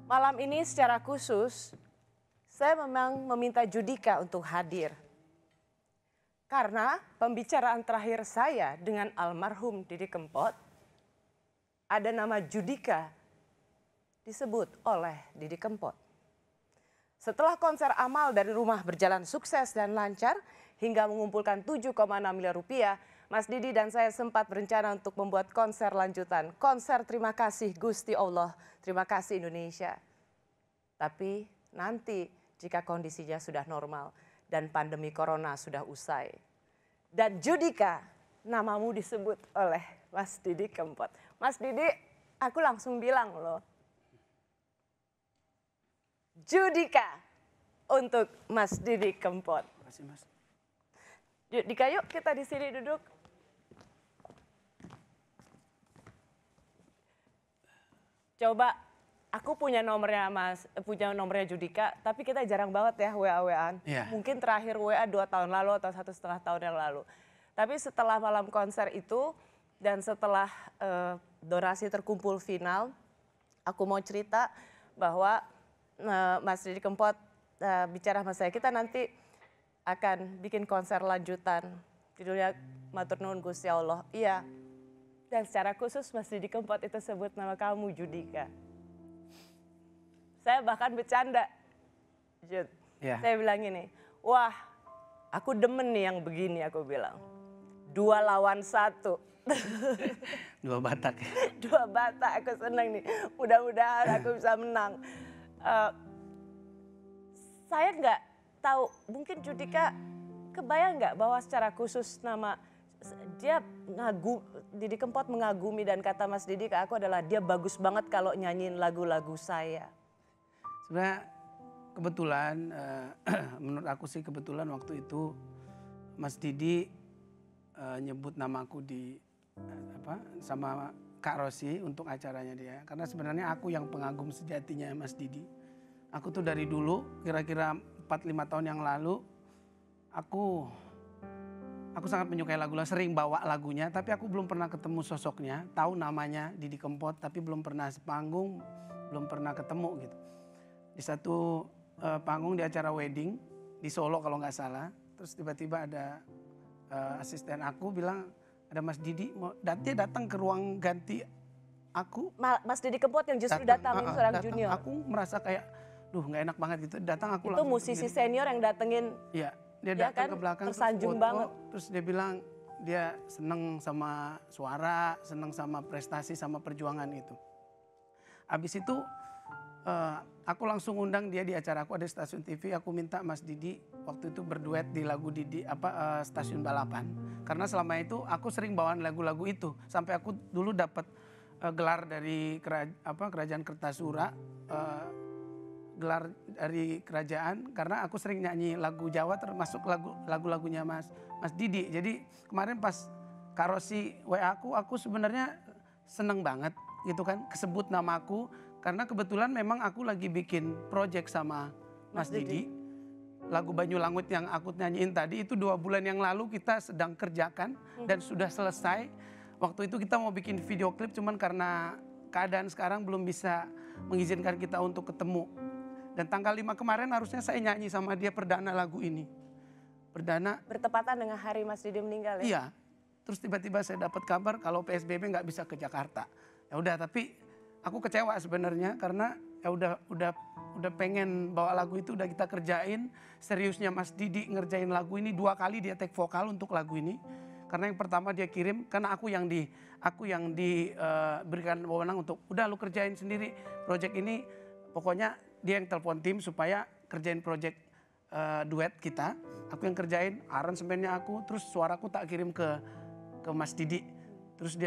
Malam ini secara khusus, saya memang meminta Judika untuk hadir. Karena pembicaraan terakhir saya dengan almarhum Didi Kempot, ada nama Judika disebut oleh Didi Kempot. Setelah konser amal dari rumah berjalan sukses dan lancar hingga mengumpulkan 7,6 miliar rupiah, Mas Didi dan saya sempat berencana untuk membuat konser lanjutan. Konser terima kasih Gusti Allah, terima kasih Indonesia. Tapi nanti jika kondisinya sudah normal dan pandemi corona sudah usai. Dan Judika, namamu disebut oleh Mas Didi Kempot. Mas Didi, aku langsung bilang loh. Judika untuk Mas Didi Kempot. Terima kasih, Mas. Judika, yuk kita di sini duduk. Coba, aku punya nomornya Judika, tapi kita jarang banget ya WA-WAan. Yeah. Mungkin terakhir WA 2 tahun lalu atau 1,5 tahun yang lalu. Tapi setelah malam konser itu dan setelah donasi terkumpul final, aku mau cerita bahwa Mas Didi Kempot bicara sama saya, kita nanti akan bikin konser lanjutan. Judulnya Matur Nuwun Gusti Allah. Iya. Dan secara khusus Mas Didi Kempot itu sebut nama kamu Judika. Saya bahkan bercanda. Jud. Yeah. Saya bilang gini, wah aku demen nih yang begini, aku bilang. 2 lawan 1. 2 Batak. 2 Batak, aku senang nih. Mudah-mudahan aku bisa menang. Saya nggak tahu, mungkin Judika kebayang nggak bahwa secara khusus nama dia Didi Kempot mengagumi, dan kata Mas Didi ke aku adalah dia bagus banget kalau nyanyiin lagu-lagu saya. Sebenarnya kebetulan, menurut aku sih kebetulan waktu itu Mas Didi nyebut namaku di sama Kak Rosi untuk acaranya dia. Karena sebenarnya aku yang pengagum sejatinya Mas Didi. Aku tuh dari dulu, kira-kira 4-5 tahun yang lalu, aku sangat menyukai lagu, sering bawa lagunya, tapi aku belum pernah ketemu sosoknya, tahu namanya Didi Kempot, tapi belum pernah sepanggung, belum pernah ketemu gitu. Di satu panggung di acara wedding di Solo kalau nggak salah, terus tiba-tiba ada asisten aku bilang ada Mas Didi, dia datang ke ruang ganti aku. Mas Didi Kempot yang justru datangin seorang junior. Aku merasa kayak, duh nggak enak banget gitu. Datang aku itu musisi senior yang datengin. Iya, dia datang ke belakang tersanjung banget. Terus dia bilang dia seneng sama suara, seneng sama prestasi, sama perjuangan itu. Abis itu aku langsung undang dia di acara aku, ada stasiun TV, aku minta Mas Didi waktu itu berduet di lagu Didi Stasiun Balapan. Karena selama itu aku sering bawaan lagu-lagu itu, sampai aku dulu dapat gelar dari Kerajaan Kertasura, gelar dari kerajaan karena aku sering nyanyi lagu Jawa termasuk lagu-lagunya Mas Didi. Jadi kemarin pas Kak Rosi WA aku sebenarnya seneng banget gitu kan, kesebut namaku karena kebetulan memang aku lagi bikin project sama Mas Didi. Lagu Banyulangut yang aku nyanyiin tadi itu 2 bulan yang lalu kita sedang kerjakan dan sudah selesai. Waktu itu kita mau bikin video klip, cuman karena keadaan sekarang belum bisa mengizinkan kita untuk ketemu. Dan tanggal 5 kemarin harusnya saya nyanyi sama dia perdana lagu ini. Perdana. Bertepatan dengan hari Mas Didi meninggal ya? Iya. Terus tiba-tiba saya dapat kabar kalau PSBB nggak bisa ke Jakarta. Ya udah, tapi aku kecewa sebenarnya karena ya udah pengen bawa lagu itu, udah kita kerjain. Seriusnya Mas Didi ngerjain lagu ini 2 kali dia take vokal untuk lagu ini. Karena yang pertama dia kirim, karena aku yang diberikan wewenang untuk udah lu kerjain sendiri project ini. Pokoknya dia yang telepon tim supaya kerjain project duet kita. Aku yang kerjain, aransemennya aku, terus suaraku tak kirim ke Mas Didi. Terus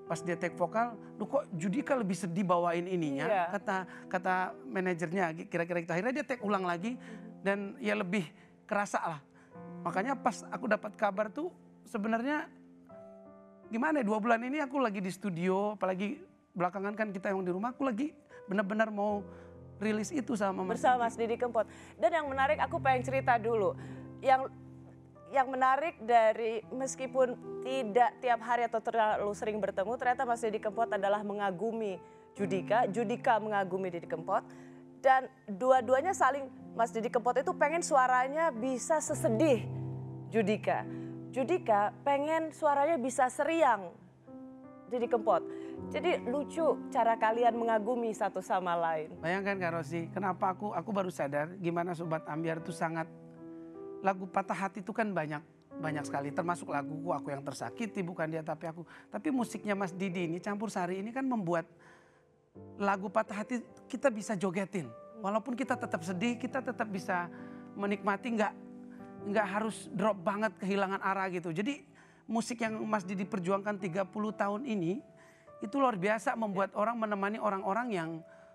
pas dia take vokal, lu kok Judika lebih sedih bawain ininya, iya. kata manajernya, kira-kira gitu. Akhirnya dia take ulang lagi dan ya lebih kerasa lah. Makanya pas aku dapat kabar tuh sebenarnya gimana 2 bulan ini aku lagi di studio, apalagi belakangan kan kita yang di rumah, aku lagi benar-benar mau rilis itu sama Mas Didi Kempot. Dan yang menarik, aku pengen cerita dulu. Yang menarik dari meskipun tidak tiap hari atau terlalu sering bertemu, ternyata Mas Didi Kempot adalah mengagumi Judika, Judika mengagumi Didi Kempot, dan dua-duanya saling, Mas Didi Kempot itu pengen suaranya bisa sesedih Judika. Judika pengen suaranya bisa seriang Didi Kempot. Jadi lucu cara kalian mengagumi satu sama lain. Bayangkan Kak Rosi, kenapa aku baru sadar gimana Sobat Ambyar itu sangat, lagu patah hati itu kan banyak sekali, termasuk laguku Aku Yang Tersakiti, Bukan Dia Tapi Aku. Tapi musiknya Mas Didi ini, Campur Sari ini kan membuat lagu patah hati kita bisa jogetin. Walaupun kita tetap sedih, kita tetap bisa menikmati, nggak harus drop banget kehilangan arah gitu. Jadi musik yang Mas Didi perjuangkan 30 tahun ini itu luar biasa, membuat orang menemani orang-orang yang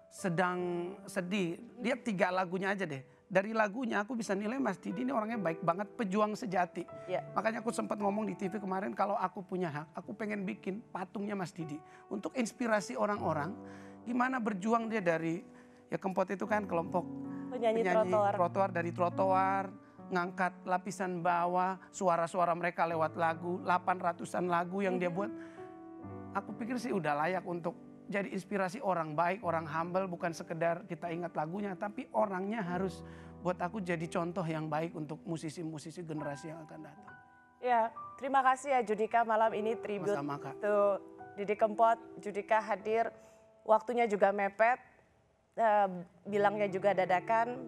sedang sedih. Lihat 3 lagunya aja deh. Dari lagunya aku bisa nilai Mas Didi ini orangnya baik banget, pejuang sejati. Ya. Makanya aku sempat ngomong di TV kemarin, kalau aku punya hak, aku pengen bikin patungnya Mas Didi. Untuk inspirasi orang-orang, gimana berjuang dia dari, ya Kempot itu kan kelompok Penyanyi trotoar, dari trotoar, ngangkat lapisan bawah, suara-suara mereka lewat lagu, 800-an lagu yang dia buat. Aku pikir sih udah layak untuk jadi inspirasi orang baik, orang humble, bukan sekedar kita ingat lagunya, tapi orangnya harus buat aku jadi contoh yang baik untuk musisi-musisi generasi yang akan datang. Ya, terima kasih ya Judika, malam ini tribute to Didi Kempot. Judika hadir, waktunya juga mepet, bilangnya juga dadakan.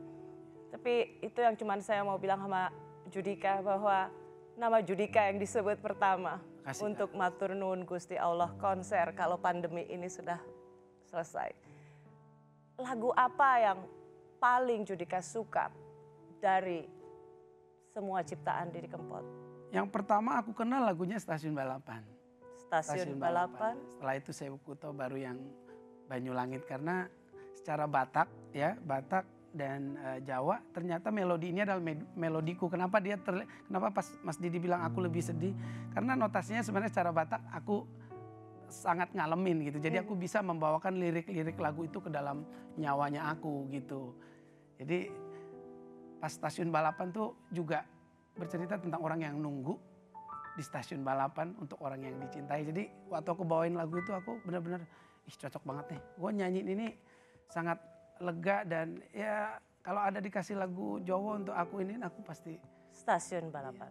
Tapi itu yang cuman saya mau bilang sama Judika, bahwa nama Judika yang disebut pertama. Untuk matur nuwun Gusti Allah konser kalau pandemi ini sudah selesai. Lagu apa yang paling Judika suka dari semua ciptaan Didi Kempot? Yang pertama aku kenal lagunya Stasiun Balapan. Stasiun Balapan. Setelah itu Sewu Kuto, baru yang Banyulangit, karena secara Batak ya, Batak dan Jawa ternyata melodi ini adalah melodiku. Kenapa kenapa pas Mas Didi bilang aku lebih sedih? Karena notasinya sebenarnya secara Batak aku sangat ngalamin gitu. Jadi aku bisa membawakan lirik-lirik lagu itu ke dalam nyawanya aku gitu. Jadi pas Stasiun Balapan tuh juga bercerita tentang orang yang nunggu di stasiun balapan untuk orang yang dicintai. Jadi waktu aku bawain lagu itu aku benar-benar cocok banget nih. Gue nyanyiin ini sangat lega, dan ya kalau ada dikasih lagu Jawa untuk aku ini, aku pasti Stasiun Balapan.